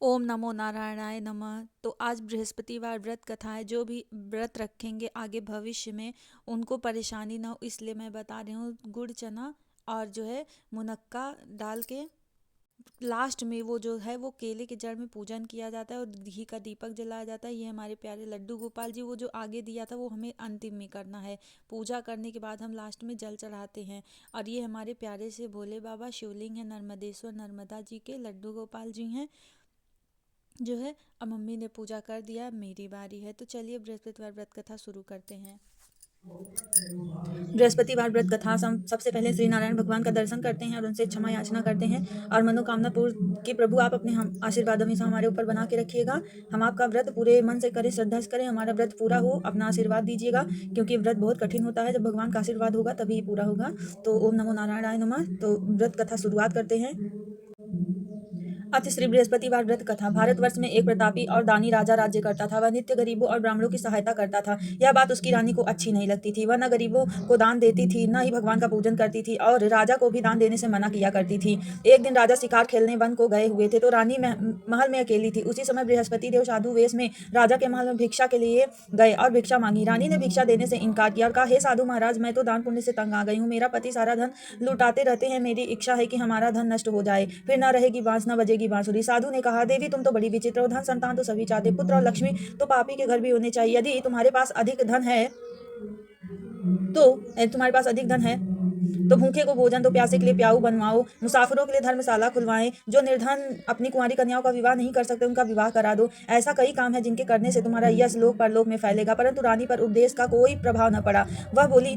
ओम नमो नारायणाय नमः। तो आज बृहस्पतिवार व्रत कथा है। जो भी व्रत रखेंगे आगे भविष्य में उनको परेशानी ना हो, इसलिए मैं बता रही हूँ। गुड़ चना और जो है मुनक्का डाल के लास्ट में वो जो है वो केले के जड़ में पूजन किया जाता है और घी का दीपक जलाया जाता है। ये हमारे प्यारे लड्डू गोपाल जी वो जो आगे दिया था वो हमें अंतिम में करना है। पूजा करने के बाद हम लास्ट में जल चढ़ाते हैं। और ये हमारे प्यारे से भोले बाबा शिवलिंग है, नर्मदेश्वर नर्मदा जी के लड्डू गोपाल जी हैं जो है। अब मम्मी ने पूजा कर दिया, मेरी बारी है। तो चलिए बृहस्पतिवार व्रत कथा शुरू करते हैं। बृहस्पतिवार व्रत कथा सबसे पहले श्री नारायण भगवान का दर्शन करते हैं और उनसे क्षमा याचना करते हैं और मनोकामना पूर्ण कि प्रभु आप अपने हम आशीर्वाद हमेशा हमारे ऊपर बना के रखिएगा। हम आपका व्रत पूरे मन से करें, श्रद्धा से करें, हमारा व्रत पूरा हो, अपना आशीर्वाद दीजिएगा क्योंकि व्रत बहुत कठिन होता है। जब भगवान का आशीर्वाद होगा तभी पूरा होगा। तो ओम नमो नारायणाय नमः। तो व्रत कथा शुरुआत करते हैं। अति श्री बृहस्पतिवार व्रत कथा। भारतवर्ष में एक प्रतापी और दानी राजा राज्य करता था। वह नित्य गरीबों और ब्राह्मणों की सहायता करता था। यह बात उसकी रानी को अच्छी नहीं लगती थी। वह न गरीबों को दान देती थी, न ही भगवान का पूजन करती थी और राजा को भी दान देने से मना किया करती थी। एक दिन राजा शिकार खेलने वन को गए हुए थे तो रानी महल में अकेली थी। उसी समय बृहस्पति देव साधु वेश में राजा के महल में भिक्षा के लिए गए और भिक्षा मांगी। रानी ने भिक्षा देने से इनकार किया और कहा, हे साधु महाराज, मैं तो दान पुण्य से तंग आ गई हूँ। मेरा पति सारा धन लुटाते रहते हैं। मेरी इच्छा है कि हमारा धन नष्ट हो जाए, फिर न रहेगी बांस न बजेगी बांसुरी। साधु ने कहा, देवी तुम तो बड़ी विचित्र हो। धन संतान तो सभी चाहते, पुत्र और लक्ष्मी तो पापी के घर भी होने चाहिए। यदि तुम्हारे पास अधिक धन है तो तुम्हारे पास अधिक धन है तो भूखे को भोजन दो, प्यासे के लिए प्याऊ बनवाओ, मुसाफिरों के लिए धर्मशाला खुलवाएं, जो निर्धन अपनी कुंवारी कन्याओं का विवाह नहीं कर सकते उनका विवाह करा दो। ऐसा कई काम है जिनके करने से तुम्हारा यश लोक परलोक में फैलेगा। परंतु रानी पर उपदेश का कोई प्रभाव न पड़ा। वह बोली,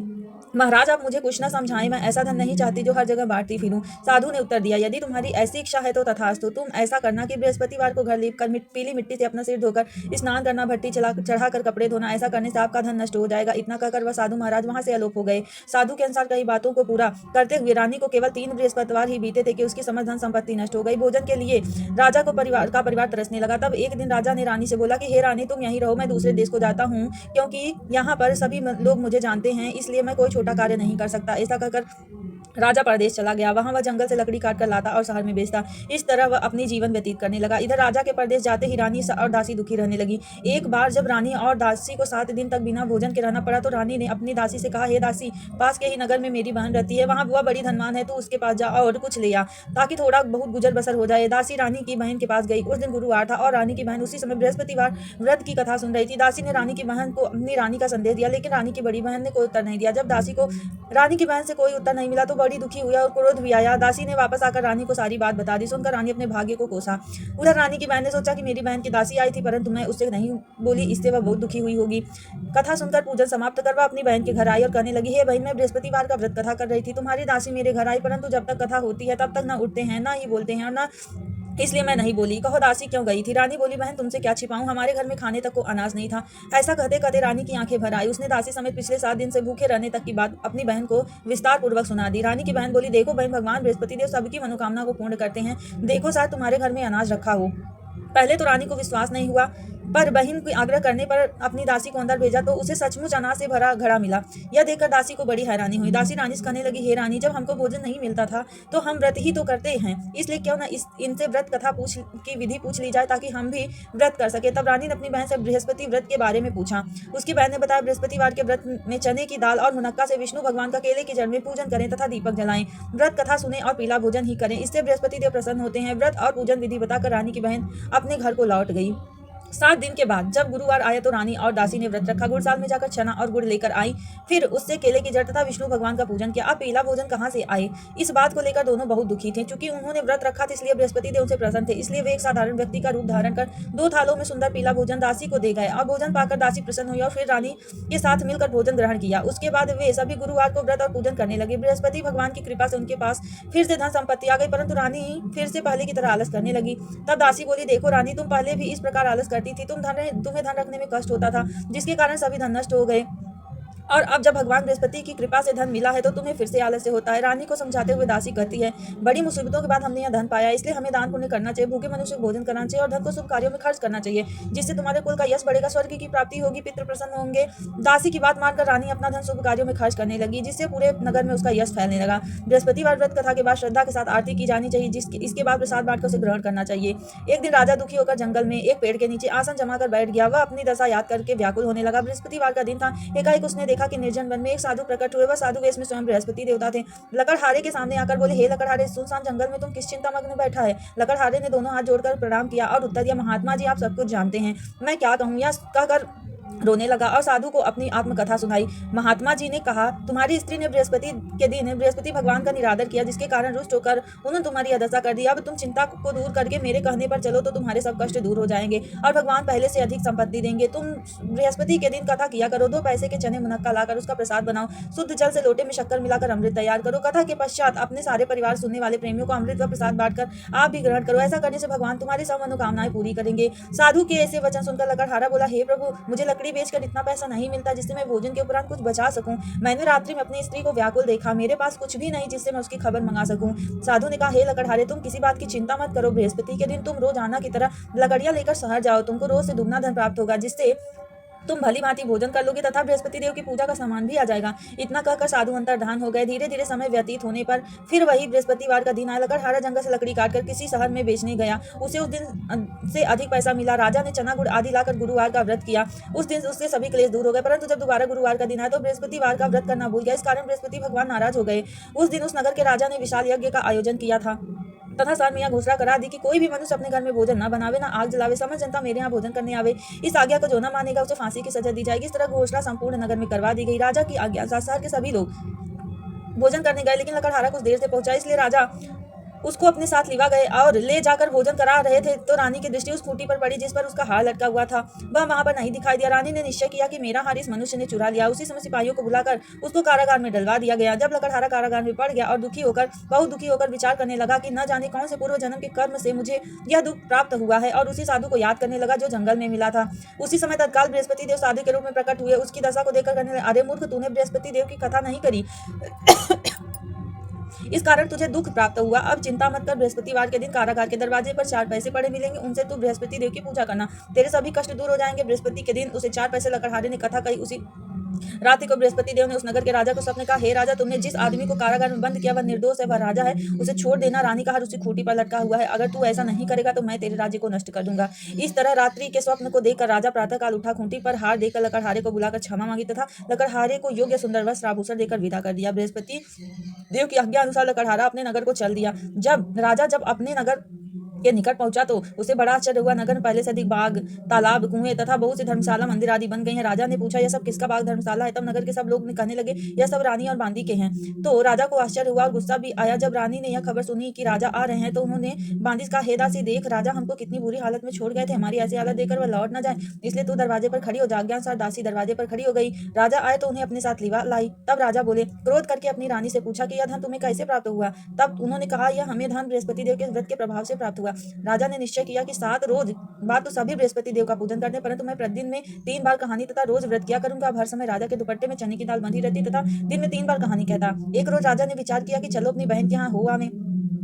महाराज आप मुझे कुछ न समझाएं, मैं ऐसा धन नहीं चाहती जो हर जगह बांटती फिरूं। साधु ने उत्तर दिया, यदि तुम्हारी ऐसी इच्छा है तो तथास्तु। तुम ऐसा करना कि बृहस्पतिवार को घर लीप कर पीली मिट्टी से अपना सिर धोकर स्नान करना, भट्टी चढ़ाकर कपड़े धोना। ऐसा करने से आपका धन नष्ट हो जाएगा। इतना कहकर वह साधु महाराज वहां से अलोप हो गए। साधु के अनुसार कई बातों को पूरा करते हुए रानी को केवल 3 बृहस्पतिवार ही बीते थे कि उसकी समस्त धन संपत्ति नष्ट हो गई। भोजन के लिए राजा को परिवार तरसने लगा। तब एक दिन राजा ने रानी से बोला कि हे रानी, तुम यहीं रहो, मैं दूसरे देश को जाता हूँ क्योंकि यहाँ पर सभी लोग मुझे जानते हैं, इसलिए मैं कोई छोटा कार्य नहीं कर सकता। ऐसा कहकर राजा परदेश चला गया। वहां वह जंगल से लकड़ी काट कर लाता और शहर में बेचता। इस तरह वह अपनी जीवन व्यतीत करने लगा। इधर राजा के परदेश जाते ही रानी और दासी दुखी रहने लगी। एक बार जब रानी और दासी को 7 दिन तक बिना भोजन के रहना पड़ा तो रानी ने अपनी दासी से कहा, हे दासी, पास के ही नगर में मेरी बहन रहती है, वहां बुआ बड़ी धनवान है, तो उसके पास जा और कुछ ले आ ताकि थोड़ा बहुत गुजर बसर हो जाए। दासी रानी की बहन के पास गई। उस दिन गुरुवार था और रानी की बहन उसी समय बृहस्पतिवार व्रत की कथा सुन रही थी। दासी ने रानी की बहन को अपनी रानी का संदेश दिया, लेकिन रानी की बड़ी बहन ने कोई उत्तर नहीं दिया। जब दासी को रानी की बहन से कोई उत्तर नहीं मिला तो बड़ी दुखी हुई और क्रोध भी आया। दासी ने वापस आकर रानी को सारी बात बता दी। सुनकर रानी अपने भाग्य को कोसा। उधर रानी की बहन ने सोचा कि मेरी बहन की दासी आई थी परंतु मैं उससे नहीं बोली, इससे वह बहुत दुखी हुई होगी। कथा सुनकर पूजन समाप्त कर वह अपनी बहन के घर आई और कहने लगी, हे बहन, मैं बृहस्पतिवार का व्रत कथा कर रही थी, तुम्हारी दासी मेरे घर आई, परंतु जब तक कथा होती है तब तक न उठते हैं, न ही बोलते हैं और न, इसलिए मैं नहीं बोली। कहो दासी क्यों गई थी? रानी बोली, बहन तुमसे क्या छिपाऊं, हमारे घर में खाने तक को अनाज नहीं था। ऐसा कहते कहते रानी की आंखें भर आई। उसने दासी समेत पिछले 7 दिन से भूखे रहने तक की बात अपनी बहन को विस्तार पूर्वक सुना दी। रानी की बहन बोली, देखो बहन, भगवान बृहस्पति देव सबकी मनोकामना को पूर्ण करते हैं। देखो शायद तुम्हारे घर में अनाज रखा हो। पहले तो रानी को विश्वास नहीं हुआ, पर बहन के आग्रह करने पर अपनी दासी को अंदर भेजा तो उसे सचमुच अनाज से भरा घड़ा मिला। यह देखकर दासी को बड़ी हैरानी हुई। दासी रानी से कहने लगी, हे रानी, जब हमको भोजन नहीं मिलता था तो हम व्रत ही तो करते हैं, इसलिए क्यों न इनसे व्रत कथा की विधि पूछ ली जाए ताकि हम भी व्रत कर सके। तब रानी ने अपनी बहन से बृहस्पति व्रत के बारे में पूछा। उसकी बहन ने बताया, बृहस्पतिवार के व्रत में चने की दाल और मुनक्का से विष्णु भगवान का केले की जड़ में पूजन करें तथा दीपक जलाएं, व्रत कथा सुने और पीला भोजन ही करें, इससे बृहस्पति देव प्रसन्न होते हैं। व्रत और पूजन विधि बताकर रानी की बहन अपने घर को लौट गई। 7 दिन के बाद जब गुरुवार आया तो रानी और दासी ने व्रत रखा। गुड़साल में जाकर चना और गुड़ लेकर आई, फिर उससे केले की जड़ तथा विष्णु भगवान का पूजन किया। अब पीला भोजन कहाँ से आए, इस बात को लेकर दोनों बहुत दुखी थे। चूंकि उन्होंने व्रत रखा था इसलिए बृहस्पति देव उनसे प्रसन्न थे, इसलिए वे एक साधारण व्यक्ति का रूप धारण कर 2 थालों में सुंदर पीला भोजन दासी को दे गए और भोजन पाकर दासी प्रसन्न हुई और फिर रानी के साथ मिलकर भोजन ग्रहण किया। उसके बाद वे सभी गुरुवार को व्रत और पूजन करने लगे। बृहस्पति भगवान की कृपा से उनके पास फिर से धन संपत्ति आ गई, परंतु रानी फिर से पहले की तरह आलस करने लगी। तब दासी बोली, देखो रानी, तुम पहले भी इस प्रकार आलस करती थी, तुम्हें धन रखने में कष्ट होता था, जिसके कारण सभी धन नष्ट हो गए और अब जब भगवान बृहस्पति की कृपा से धन मिला है तो तुम्हें फिर से आलस्य होता है। रानी को समझाते हुए दासी कहती है, बड़ी मुसीबतों के बाद हमने यह धन पाया, इसलिए हमें दान पुण्य करना चाहिए, भूखे मनुष्य को भोजन करना चाहिए और धन को शुभ कार्यों में खर्च करना चाहिए, जिससे तुम्हारे कुल का यश बढ़ेगा, स्वर्ग की प्राप्ति होगी, पितृ प्रसन्न होंगे। दासी की बात मानकर रानी अपना धन शुभ कार्यों में खर्च करने लगी, जिससे पूरे नगर में उसका यश फैलने लगा। बृहस्पतिवार व्रत कथा के बाद श्रद्धा के साथ आरती की जानी चाहिए, इसके बाद प्रसाद बांटकर उसे ग्रहण करना चाहिए। एक दिन राजा दुखी होकर जंगल में एक पेड़ के नीचे आसन जमाकर बैठ गया। वह अपनी दशा याद करके व्याकुल होने लगा। बृहस्पतिवार का दिन था। एकाएक उसने देखा कि निर्जन वन में एक साधु प्रकट हुए। वह साधु वेश में स्वयं बृहस्पति देवता थे। लकड़हारे के सामने आकर बोले, हे लकड़हारे, सुनसान जंगल में तुम किस चिंता मग्न बैठा है? लकड़हारे ने दोनों हाथ जोड़कर प्रणाम किया और उत्तर दिया, महात्मा जी, आप सब कुछ जानते हैं, मैं क्या कहूँ। यह कहकर रोने लगा और साधु को अपनी आत्मकथा सुनाई। महात्मा जी ने कहा, तुम्हारी स्त्री ने बृहस्पति के दिन बृहस्पति भगवान का निरादर किया, जिसके कारण रुष्ट होकर उन्होंने तुम्हारी अदशा कर दी। अब तुम चिंता को दूर करके मेरे कहने पर चलो तो तुम्हारे सब कष्ट दूर हो जाएंगे और भगवान पहले से अधिक संपत्ति देंगे। तुम बृहस्पति के दिन कथा किया करो। 2 पैसे के चने मुनक्का लाकर उसका प्रसाद बनाओ। शुद्ध जल से लोटे में शक्कर मिलाकर अमृत तैयार करो। कथा के पश्चात अपने सारे परिवार सुनने वाले प्रेमियों को अमृत व प्रसाद बांटकर आप भी ग्रहण करो। ऐसा करने से भगवान तुम्हारी सब मनोकामनाएं पूरी करेंगे। साधु के ऐसे वचन सुनकर लकड़हारा बोला, हे प्रभु, मुझे लकड़ी बेचकर इतना पैसा नहीं मिलता जिससे मैं भोजन के उपरांत कुछ बचा सकूं। मैंने रात्रि में अपनी स्त्री को व्याकुल देखा। मेरे पास कुछ भी नहीं जिससे मैं उसकी खबर मंगा सकूं। साधु ने कहा, हे लकड़हारे, तुम किसी बात की चिंता मत करो। बृहस्पति के दिन तुम रोजाना की तरह लकड़ियां लेकर शहर जाओ। तुमको रोज से दुगना धन प्राप्त होगा, जिससे तुम भली भांति भोजन कर लोगे तथा बृहस्पति देव की पूजा का सामान भी आ जाएगा। इतना कहकर साधु अंतर्धान हो गए। धीरे धीरे समय व्यतीत होने पर फिर वही बृहस्पतिवार का दिन आया। लकड़हारा जंगल से लकड़ी काटकर किसी शहर में बेचने गया। उसे उस दिन से अधिक पैसा मिला। राजा ने चना गुड़ आदि लाकर गुरुवार का व्रत किया। उस दिन उससे सभी क्लेश दूर हो गए। परंतु जब दोबारा गुरुवार का दिन आया तो बृहस्पतिवार का व्रत करना भूल गया। इस कारण बृहस्पति भगवान नाराज हो गए। उस दिन उस नगर के राजा ने विशाल यज्ञ का आयोजन किया था तथा साल में यह घोषणा करा दी कि कोई भी मनुष्य अपने घर में भोजन न बनावे, न आग जलावे। समस्त जनता मेरे यहाँ भोजन करने आवे। इस आज्ञा को जो न मानेगा उसे फांसी की सजा दी जाएगी। इस तरह घोषणा संपूर्ण नगर में करवा दी गई। राजा की आज्ञा शहर के सभी लोग भोजन करने गए, लेकिन लकड़हारा कुछ देर से पहुंचा, इसलिए राजा उसको अपने साथ लिवा गए और ले जाकर भोजन करा रहे थे तो रानी की दृष्टि उस खूंटी पर पड़ी जिस पर उसका हार लटका हुआ था। वह वहां पर नहीं दिखाई दिया। रानी ने निश्चय किया कि मेरा हार इस मनुष्य ने चुरा लिया। उसी समय सिपाहियों को बुलाकर उसको कारागार में डलवा दिया गया। जब लकड़हारा कारागार में पड़ गया और बहुत दुखी होकर विचार करने लगा कि न जाने कौन से पूर्व जन्म के कर्म से मुझे यह दुख प्राप्त हुआ है, और उसी साधु को याद करने लगा जो जंगल में मिला था। उसी समय तत्काल बृहस्पति देव साधु के रूप में प्रकट हुए। उसकी दशा को देखकर कहने लगे, अरे मूर्ख, तूने बृहस्पति देव की कथा नहीं करी, इस कारण तुझे दुख प्राप्त हुआ। अब चिंता मत कर। बृहस्पतिवार के दिन कारागार के दरवाजे पर 4 पैसे पड़े मिलेंगे, उनसे तू बृहस्पति देव की पूजा करना, तेरे सभी कष्ट दूर हो जाएंगे। बृहस्पति के दिन उसे 4 पैसे लकड़हारे ने कथा कही। उसी रात्रि को बृहस्पति देव ने उस नगर के राजा को सपने कहा, हे राजा, तुमने जिस आदमी को कारागार में बंद किया वह निर्दोष है, वह राजा है, उसे छोड़ देना। रानी का हार उसी खूंटी पर लटका हुआ है। अगर तू ऐसा नहीं करेगा तो मैं तेरे राज्य को नष्ट कर दूंगा। इस तरह रात्रि के स्वप्न को देखकर राजा प्रातःकाल उठा, खूंटी पर हार देकर लकड़हारे को बुलाकर क्षमा मांगी तथा लकड़हारे को योग्य सुंदर वस्त्र आभूषण देकर विदा कर दिया। बृहस्पति देव की आज्ञा अनुसार लकड़हारा अपने नगर को चल दिया। जब अपने नगर के निकट पहुंचा तो उसे बड़ा आश्चर्य हुआ। नगर में पहले से अधिक बाग, तालाब, कुएं तथा बहुत सी धर्मशाला, मंदिर आदि बन गई हैं। राजा ने पूछा, यह सब किसका बाग, धर्मशाला है? तब नगर के सब लोग कहने लगे, यह सब रानी और बांदी के हैं। तो राजा को आश्चर्य हुआ और गुस्सा भी आया। जब रानी ने यह खबर सुनी कि राजा आ रहे हैं तो उन्होंने बांदी का, हे दासी, देख, राजा हमको कितनी बुरी हालत में छोड़ गए थे, हमारी ऐसी हालत देखकर वह लौट न जाए, इसलिए तू दरवाजे पर खड़ी हो जा। आज्ञानुसार दासी दरवाजे पर खड़ी हो गई। राजा आए तो उन्हें अपने साथ लिवा लाई। तब राजा बोले, क्रोध करके अपनी रानी से पूछा कि यह धन तुम्हें कैसे प्राप्त हुआ? तब उन्होंने कहा, यह हमें धन बृहस्पति देव के व्रत के प्रभाव से प्राप्त हुआ। राजा ने निश्चय किया कि 7 रोज बाद तो सभी बृहस्पति देव का पूजन करते हैं, परंतु मैं प्रतिदिन में 3 बार कहानी तथा रोज व्रत किया करूंगा। अब हर समय राजा के दुपट्टे में चने की दाल बंधी रहती तथा दिन में 3 बार कहानी कहता। एक रोज राजा ने विचार किया कि चलो अपनी बहन के यहाँ हो आवे।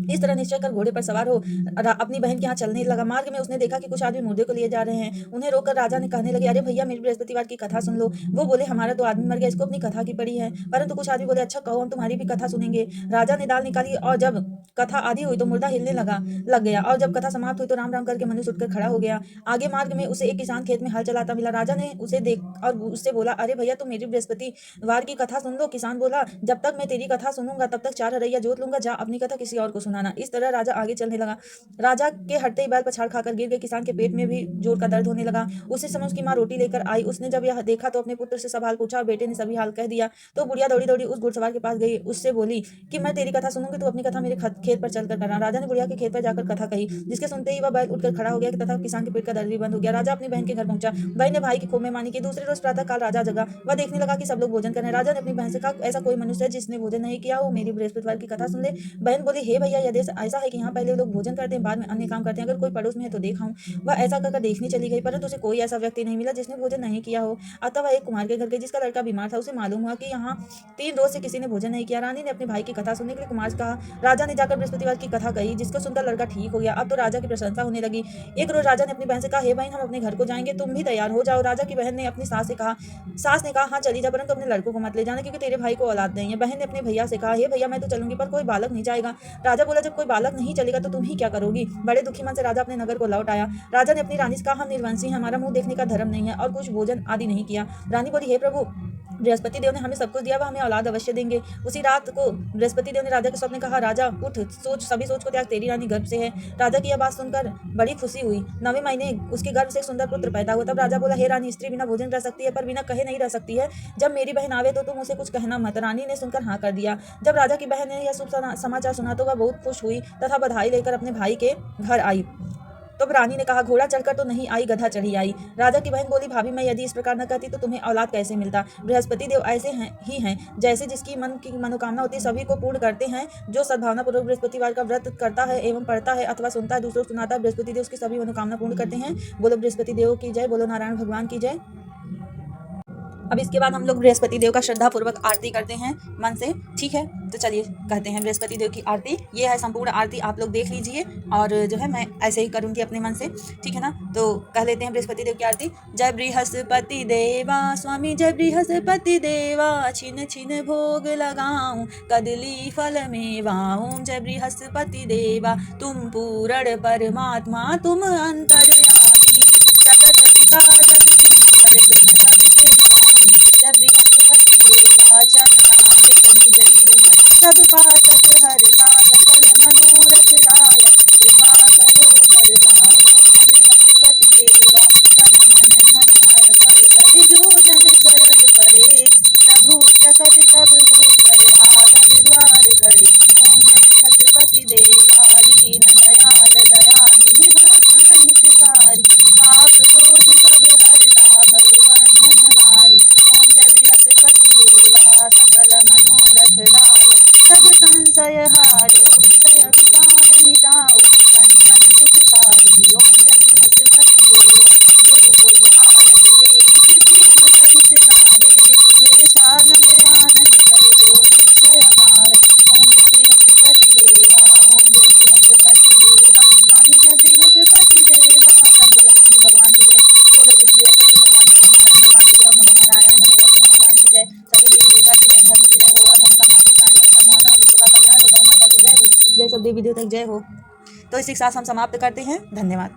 इस तरह निश्चय कर घोड़े पर सवार हो अपनी बहन के यहाँ चलने लगा। मार्ग में उसने देखा कि कुछ आदमी मुर्दे को लिए जा रहे हैं। उन्हें रोककर राजा ने कहने लगे, अरे भैया, मेरी बृहस्पतिवार की कथा सुन लो। वो बोले, हमारा तो आदमी मर गया, इसको अपनी कथा की पड़ी है। परंतु कुछ आदमी बोले, अच्छा कहो, हम तुम्हारी भी कथा सुनेंगे। राजा ने दाल निकाली और जब कथा आधी हुई तो मुर्दा हिलने लग गया, और जब कथा समाप्त हुई तो राम राम करके मनुष्य उठकर खड़ा हो गया। आगे मार्ग में उसे एक किसान खेत में हल चलाता मिला। राजा ने उसे देख और उससे बोला, अरे भैया, तुम मेरी बृहस्पतिवार की कथा सुन लो। किसान बोला, जब तक मैं तेरी कथा सुनूंगा तब तक 4 हरैया जोत लूंगा, जा अपनी कथा किसी और को सुनाना। इस तरह राजा आगे चलने लगा। राजा के हटते ही बैल पछाड़ खाकर गिर गए। किसान के पेट में भी जोर का दर्द होने लगा। उसी समय उसकी माँ रोटी लेकर आई। उसने जब यह देखा तो अपने पुत्र से सब हाल पूछा और बेटे ने सभी हाल कह दिया। तो बुढ़िया दौड़ी दौड़ी उस घुड़सवार के पास गई। उससे बोली कि मैं तेरी कथा सुनूंगी, तो अपनी कथा मेरे खेत पर चलकर करना। राजा ने बुढ़िया के खेत पर जाकर कथा कही, जिसके सुनते ही वह बैल उठकर खड़ा हो गया तथा किसान के पेट का दर्द भी बंद हो गया। राजा अपनी बहन के घर पहुंचा। बहन ने भाई की खूब मेहमानी की। दूसरे रोज प्रातः काल राजा जगा। वह देखने लगा कि सब लोग भोजन कर रहे हैं। राजा ने अपनी बहन से कहा, ऐसा कोई मनुष्य है जिसने भोजन नहीं किया हो, मेरी बृहस्पतिवार की कथा सुन ले। बहन बोली, हे भैया, यह देश ऐसा है कि यहाँ पहले लोग भोजन करते हैं, बाद में अन्य काम करते हैं। अगर कोई पड़ोस में है तो देखा हूँ। वह ऐसा कर देखने चली गई, परंतु उसे कोई ऐसा व्यक्ति नहीं मिला जिसने भोजन नहीं किया हो। अतः वह एक कुमार के घर गई जिसका लड़का बीमार था। उसे मालूम हुआ कि यहाँ 3 रोज से किसी ने भोजन नहीं किया। रानी ने अपने भाई की कथा सुनने के लिए कुमार से कहा। राजा ने जाकर बृहस्पतिवार की कथा कही, जिसको सुनकर लड़का ठीक हो गया। अब तो राजा की प्रशंसा होने लगी। एक रोज राजा ने अपनी बहन से कहा, हे बहन, हम अपने घर को जाएंगे, तुम भी तैयार हो जाओ। राजा की बहन ने अपनी सास से कहा। सास ने कहा, हाँ चली जा, परंतु अपने लड़कों को मत ले जाना, क्योंकि तेरे भाई को औलाद नहीं है। बहन ने अपने भैया से कहा, हे भैया, मैं तो चलूंगी, पर कोई बालक नहीं जाएगा। राजा बोला, जब कोई बालक नहीं चलेगा तो तुम ही क्या करोगी। बड़े दुखी मन से राजा अपने नगर को लौट आया। राजा ने अपनी रानी से कहा, हम निर्वंशी हैं, हमारा मुंह देखने का धर्म नहीं है, और कुछ भोजन आदि नहीं किया। रानी बोली, हे प्रभु, बृहस्पति देव ने हमें सब कुछ दिया, वह हमें औलाद अवश्य देंगे। उसी रात को बृहस्पति देव ने राजा के स्वप्न कहा, राजा उठ, सोच, सभी सोच को त्याग, तेरी रानी गर्भ से है। राजा की यह बात सुनकर बड़ी खुशी हुई। 9वें महीने उसके गर्भ से एक सुंदर पुत्र पैदा हुआ। तब राजा बोला, हे रानी, स्त्री बिना भोजन रह सकती है, पर बिना कहे नहीं रह सकती है। जब मेरी बहन आवे तो तुम उसे कुछ कहना मत। रानी ने सुनकर हाँ कर दिया। जब राजा की बहन ने यह शुभ समाचार सुना तो वह बहुत खुश हुई तथा बधाई लेकर अपने भाई के घर आई। तब रानी ने कहा, घोड़ा चढ़कर तो नहीं आई, गधा चढ़ी आई। राजा की बहन बोली, भाभी, मैं यदि इस प्रकार न कहती तो तुम्हें औलाद कैसे मिलता। बृहस्पति देव ऐसे ही हैं, जैसे जिसकी मन की मनोकामना होती है सभी को पूर्ण करते हैं। जो सद्भावना पूर्वक बृहस्पतिवार का व्रत करता है एवं पढ़ता है अथवा सुनता है, दूसरों को सुनाता है, बृहस्पति देव उसकी सभी मनोकामना पूर्ण करते हैं। बोलो बृहस्पति देव की जय, बोलो नारायण भगवान की जय। अब इसके बाद हम लोग बृहस्पति देव का श्रद्धा पूर्वक आरती करते हैं मन से। ठीक है, तो चलिए कहते हैं बृहस्पति देव की आरती। ये है संपूर्ण आरती, आप लोग देख लीजिए, और जो है मैं ऐसे ही करूँगी अपने मन से। ठीक है ना, तो कह लेते हैं बृहस्पति देव की आरती। जय बृहस्पति देवा स्वामी, जय बृहस्पति देवा, छिन छिन भोग लगाऊं, कदली फल मेवाऊं। जय बृहस्पति देवा, तुम पूर्ण परमात्मा, तुम अंतर्यामी, जगत पिता जगदीश्वर, तुम सबके स्वामी। जय बृहस्पति देवा, चरणामृत निज निर्मल, सब पातक हरता, सकल मनोरथ दायक, कृपा करो बरसा। ओम बृहस्पति देवा, तन मन धन अर्पण करे, जो जन शरण करे, प्रभु प्रकट तब हो कर आगत द्वार गढ़े। ओम बृहस्पति देवा, दीन दयाल दयानिधि, भक्त हितकारी, पाप दोष सब हरता, भगवान धनहारी। ओम जय बृहस्पति देवा, सकल मनोरथ दायक, सब संशय हारो, विषय विकार मिटाओ, संतन सुखकारी। ओम जय बृहस्पति देवा, जो कोई आरती देखी प्रेम सहित गावे, जेठानंद आनंद करे तो निश्चय पावे। ओम जय बृहस्पति देवा, ओम जय बृहस्पति देवा, स्वामी जय बृहस्पति देवा। सब बोलो विष्णु भगवान की जय, बोलो विष्णु बृहस्पति भगवान की जय, नारायण भगवान की जय, नमो नारायण, नमो लक्ष्मण भगवान की जय। सभी देवी देवता की जय, धर्म की जय हो, अधर्म का नाश, प्राणियों की सद्भावना, विश्व का कल्याण हो, गौ माता की जय हो, जय सब देवी देवता की जय हो। तो इसी के साथ हम समाप्त करते हैं। धन्यवाद।